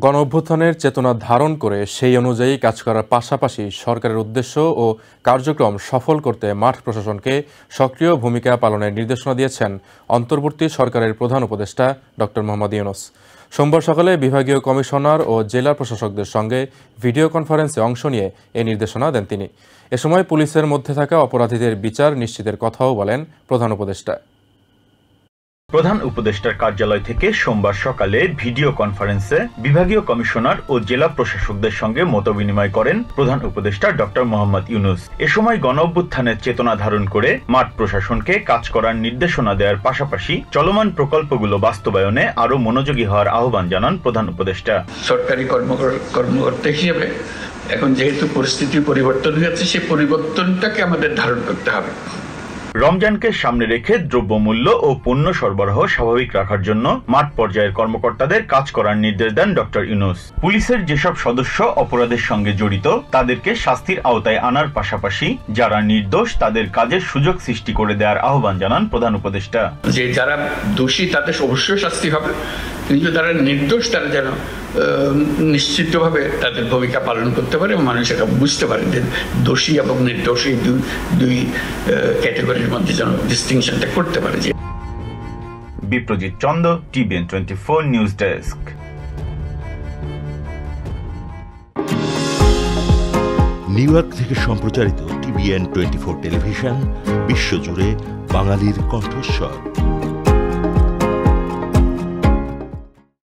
গণঅভ্যুত্থানের চেতনা ধারণ করে সেই অনুযায়ী কাজ করার পাশাপাশি সরকারের উদ্দেশ্য ও কার্যক্রম সফল করতে মাঠ প্রশাসনকে সক্রিয় ভূমিকা পালনের নির্দেশনা দিয়েছেন অন্তর্বর্তী সরকারের প্রধান উপদেষ্টা ড. মোহাম্মদ ইউনূস। সোমবার সকালে বিভাগীয় কমিশনার ও জেলা প্রশাসকদের সঙ্গে ভিডিও কনফারেন্সে অংশ নিয়ে এই নির্দেশনা দেন তিনি। এ সময় পুলিশের মধ্যে থাকা অপরাধীদের বিচার নিশ্চিতের কথাও বলেন প্রধান উপদেষ্টা। প্রধান উপদেষ্টার কার্যালয় থেকে সোমবার সকালে ভিডিও কনফারেন্সে বিভাগীয় কমিশনার ও জেলা প্রশাসকদের সঙ্গে মতবিনিময় করেন প্রধান উপদেষ্টা ড. মোহাম্মদ ইউনূস। এ সময় গণঅভ্যুত্থানের চেতনা ধারণ করে মাঠ প্রশাসনকে কাজ করার নির্দেশনা দেওয়ার পাশাপাশি চলমান প্রকল্পগুলো বাস্তবায়নে আরও মনোযোগী হওয়ার আহ্বান জানান প্রধান উপদেষ্টা। সরকারি কর্মকর্তা হিসেবে এখন যেহেতু পরিস্থিতির পরিবর্তন হয়েছে, সেই পরিবর্তনটাকে আমাদের ধারণ করতে হবে। রমজানকে সামনে রেখে দ্রব্যমূল্য ও পণ্য সরবরাহ স্বাভাবিক রাখার জন্য মাঠ পর্যায়ের কর্মকর্তাদের কাজ করার নির্দেশ দেন ড. ইউনূস। পুলিশের যেসব সদস্য অপরাধের সঙ্গে জড়িত তাদেরকে শাস্তির আওতায় আনার পাশাপাশি যারা নির্দোষ তাদের কাজের সুযোগ সৃষ্টি করে দেওয়ার আহ্বান জানান প্রধান উপদেষ্টা। যে যারা দোষী তাদের অবশ্যই শাস্তি হবে, কিন্তু যারা নির্দোষ তারা যেন নিশ্চিতভাবে তাদের ভূমিকা পালন করতে পারে এবং মানুষ এটা বুঝতে পারে যে দোষী এবং নির্দোষ এই দুই ক্যাটাগরির মধ্যে যেন ডিস্টিংশনটা করতে পারে। Biprajit Chanda, TVN 24 news desk. New York থেকে সম্প্রচারিত TVN 24 টেলিভিশন বিশ্বজুড়ে বাঙালির কণ্ঠস্বর।